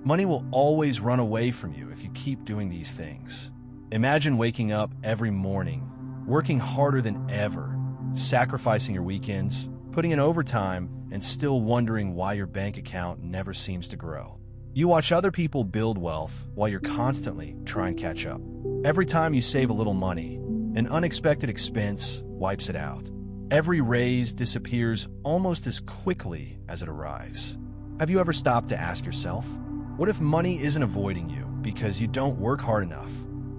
Money will always run away from you if you keep doing these things. Imagine waking up every morning, working harder than ever, sacrificing your weekends, putting in overtime, and still wondering why your bank account never seems to grow. You watch other people build wealth while you're constantly trying to catch up. Every time you save a little money, an unexpected expense wipes it out. Every raise disappears almost as quickly as it arrives. Have you ever stopped to ask yourself, what if money isn't avoiding you because you don't work hard enough?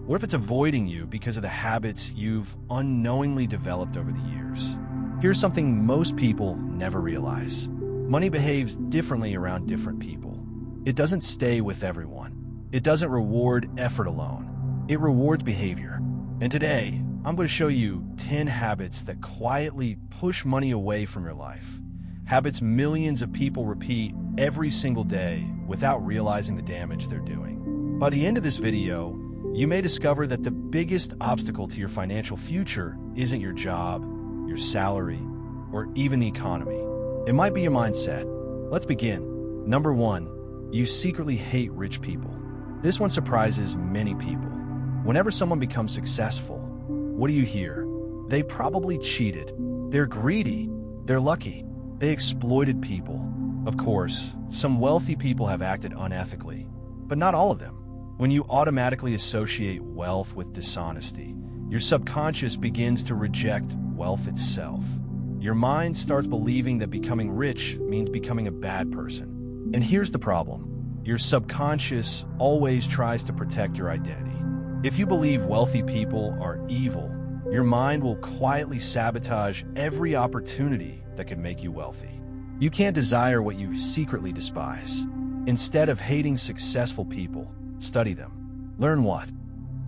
What if it's avoiding you because of the habits you've unknowingly developed over the years? Here's something most people never realize. Money behaves differently around different people. It doesn't stay with everyone. It doesn't reward effort alone. It rewards behavior. And today, I'm going to show you 10 habits that quietly push money away from your life. Habits millions of people repeat every single day without realizing the damage they're doing. By the end of this video, you may discover that the biggest obstacle to your financial future isn't your job, your salary, or even the economy. It might be your mindset. Let's begin. Number 1, you secretly hate rich people. This one surprises many people. Whenever someone becomes successful, what do you hear? They probably cheated. They're greedy. They're lucky. They exploited people. Of course, some wealthy people have acted unethically, but not all of them. When you automatically associate wealth with dishonesty, your subconscious begins to reject wealth itself. Your mind starts believing that becoming rich means becoming a bad person. And here's the problem. Your subconscious always tries to protect your identity. If you believe wealthy people are evil, your mind will quietly sabotage every opportunity that could make you wealthy. You can't desire what you secretly despise. Instead of hating successful people, study them. Learn what?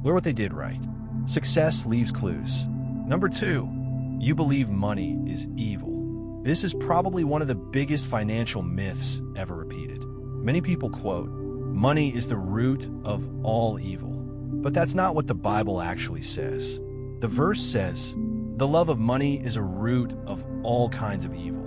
Learn what they did right. Success leaves clues. Number 2, you believe money is evil. This is probably one of the biggest financial myths ever repeated. Many people quote, "Money is the root of all evil." But that's not what the Bible actually says. The verse says, "The love of money is a root of all kinds of evil."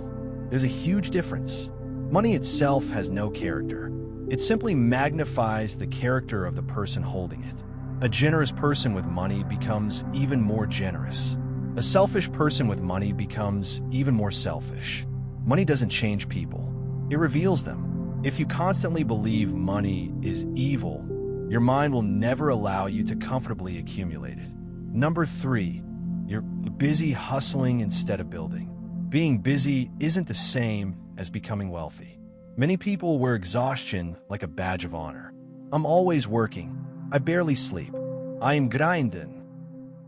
There's a huge difference. Money itself has no character. It simply magnifies the character of the person holding it. A generous person with money becomes even more generous. A selfish person with money becomes even more selfish. Money doesn't change people. It reveals them. If you constantly believe money is evil, your mind will never allow you to comfortably accumulate it. Number 3, you're busy hustling instead of building. Being busy isn't the same as becoming wealthy. Many people wear exhaustion like a badge of honor. I'm always working. I barely sleep. I am grinding.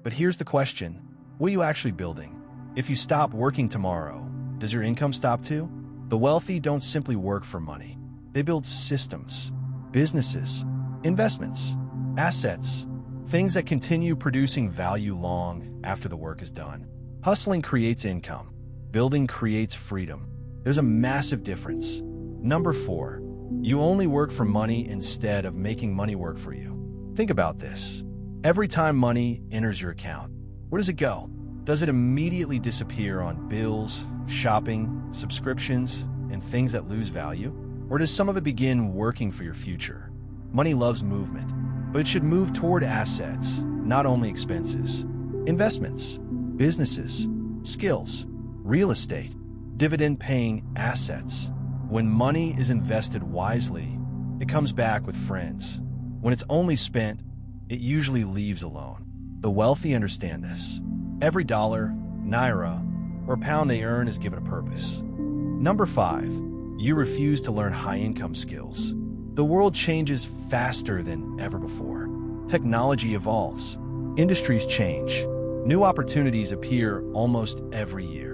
But here's the question. What are you actually building? If you stop working tomorrow, does your income stop too? The wealthy don't simply work for money. They build systems, businesses, investments, assets, things that continue producing value long after the work is done. Hustling creates income. Building creates freedom. There's a massive difference. Number 4, you only work for money instead of making money work for you. Think about this. Every time money enters your account, where does it go? Does it immediately disappear on bills, shopping, subscriptions, and things that lose value? Or does some of it begin working for your future? Money loves movement, but it should move toward assets, not only expenses. Investments, businesses, skills, real estate, dividend-paying assets. When money is invested wisely, it comes back with friends. When it's only spent, it usually leaves alone. The wealthy understand this. Every dollar, naira, or pound they earn is given a purpose. Number 5, you refuse to learn high-income skills. The world changes faster than ever before. Technology evolves. Industries change. New opportunities appear almost every year.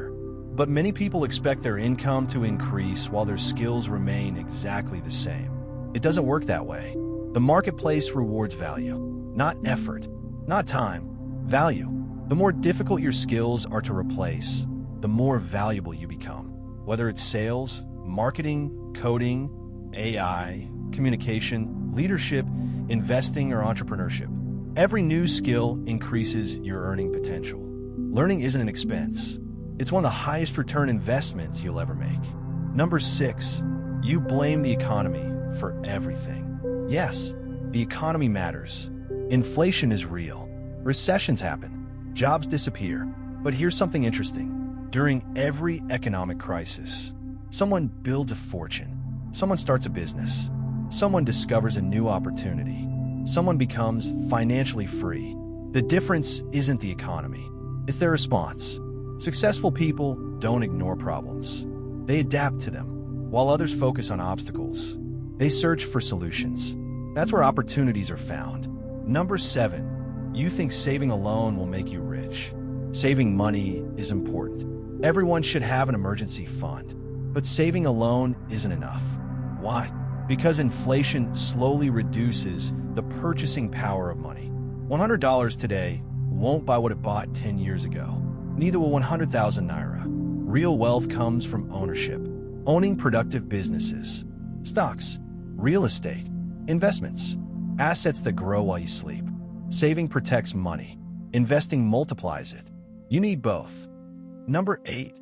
But many people expect their income to increase while their skills remain exactly the same. It doesn't work that way. The marketplace rewards value, not effort, not time, value. The more difficult your skills are to replace, the more valuable you become. Whether it's sales, marketing, coding, AI, communication, leadership, investing, or entrepreneurship, every new skill increases your earning potential. Learning isn't an expense. It's one of the highest return investments you'll ever make. Number 6, you blame the economy for everything. Yes, the economy matters. Inflation is real. Recessions happen. Jobs disappear. But here's something interesting. During every economic crisis, someone builds a fortune. Someone starts a business. Someone discovers a new opportunity. Someone becomes financially free. The difference isn't the economy. It's their response. Successful people don't ignore problems. They adapt to them. While others focus on obstacles, they search for solutions. That's where opportunities are found. Number 7, you think saving alone will make you rich. Saving money is important. Everyone should have an emergency fund. But saving alone isn't enough. Why? Because inflation slowly reduces the purchasing power of money. $100 today won't buy what it bought 10 years ago. Neither will 100,000 naira. Real wealth comes from ownership. Owning productive businesses, stocks, real estate, investments, assets that grow while you sleep. Saving protects money. Investing multiplies it. You need both. Number 8,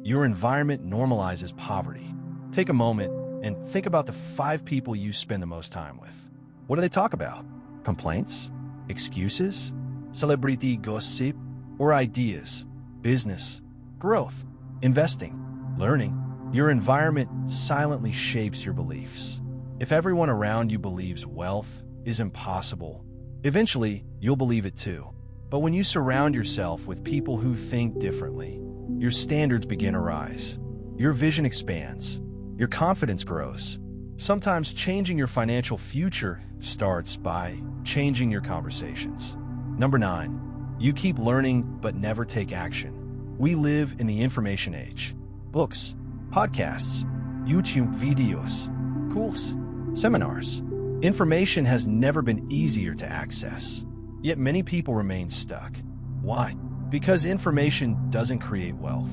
your environment normalizes poverty. Take a moment and think about the 5 people you spend the most time with. What do they talk about? Complaints? Excuses? Celebrity gossip? Or ideas? Business? Growth? Investing? Learning? Your environment silently shapes your beliefs. If everyone around you believes wealth is impossible, eventually you'll believe it too. But when you surround yourself with people who think differently, your standards begin to rise. Your vision expands. Your confidence grows. Sometimes changing your financial future starts by changing your conversations. Number 9, you keep learning but never take action. We live in the information age. Books, podcasts, YouTube videos, courses, seminars. Information has never been easier to access. Yet many people remain stuck. Why? Because information doesn't create wealth.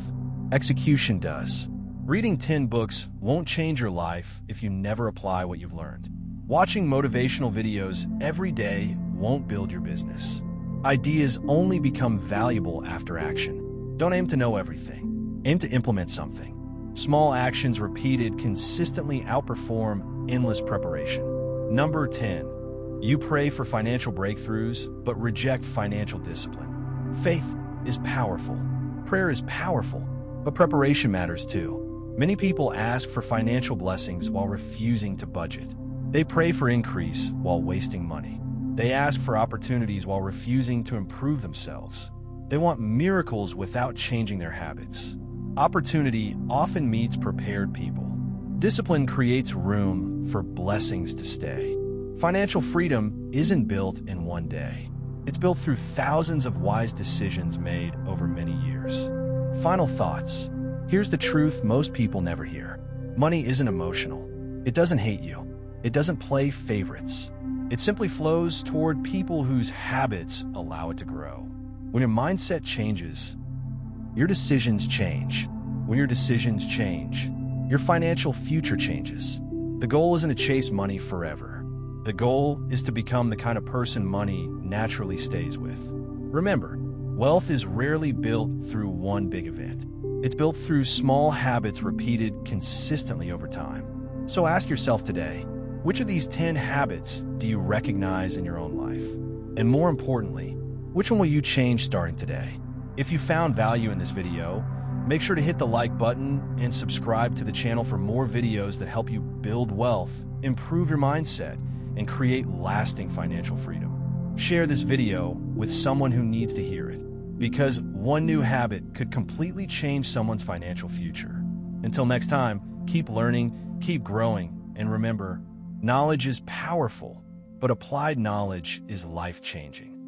Execution does. Reading 10 books won't change your life if you never apply what you've learned. Watching motivational videos every day won't build your business. Ideas only become valuable after action. Don't aim to know everything. Aim to implement something. Small actions repeated consistently outperform endless preparation. Number 10, you pray for financial breakthroughs but reject financial discipline. Faith is powerful. Prayer is powerful, but preparation matters too. Many people ask for financial blessings while refusing to budget. They pray for increase while wasting money. They ask for opportunities while refusing to improve themselves. They want miracles without changing their habits. Opportunity often meets prepared people. Discipline creates room for blessings to stay. Financial freedom isn't built in one day. It's built through thousands of wise decisions made over many years. Final thoughts. Here's the truth most people never hear. Money isn't emotional. It doesn't hate you. It doesn't play favorites. It simply flows toward people whose habits allow it to grow. When your mindset changes, your decisions change. When your decisions change, your financial future changes. The goal isn't to chase money forever. The goal is to become the kind of person money naturally stays with. Remember, wealth is rarely built through one big event. It's built through small habits repeated consistently over time. So ask yourself today, which of these 10 habits do you recognize in your own life? And more importantly, which one will you change starting today? If you found value in this video, make sure to hit the like button and subscribe to the channel for more videos that help you build wealth, improve your mindset, and create lasting financial freedom. Share this video with someone who needs to hear it, because one new habit could completely change someone's financial future. Until next time, keep learning, keep growing, and remember, knowledge is powerful, but applied knowledge is life-changing.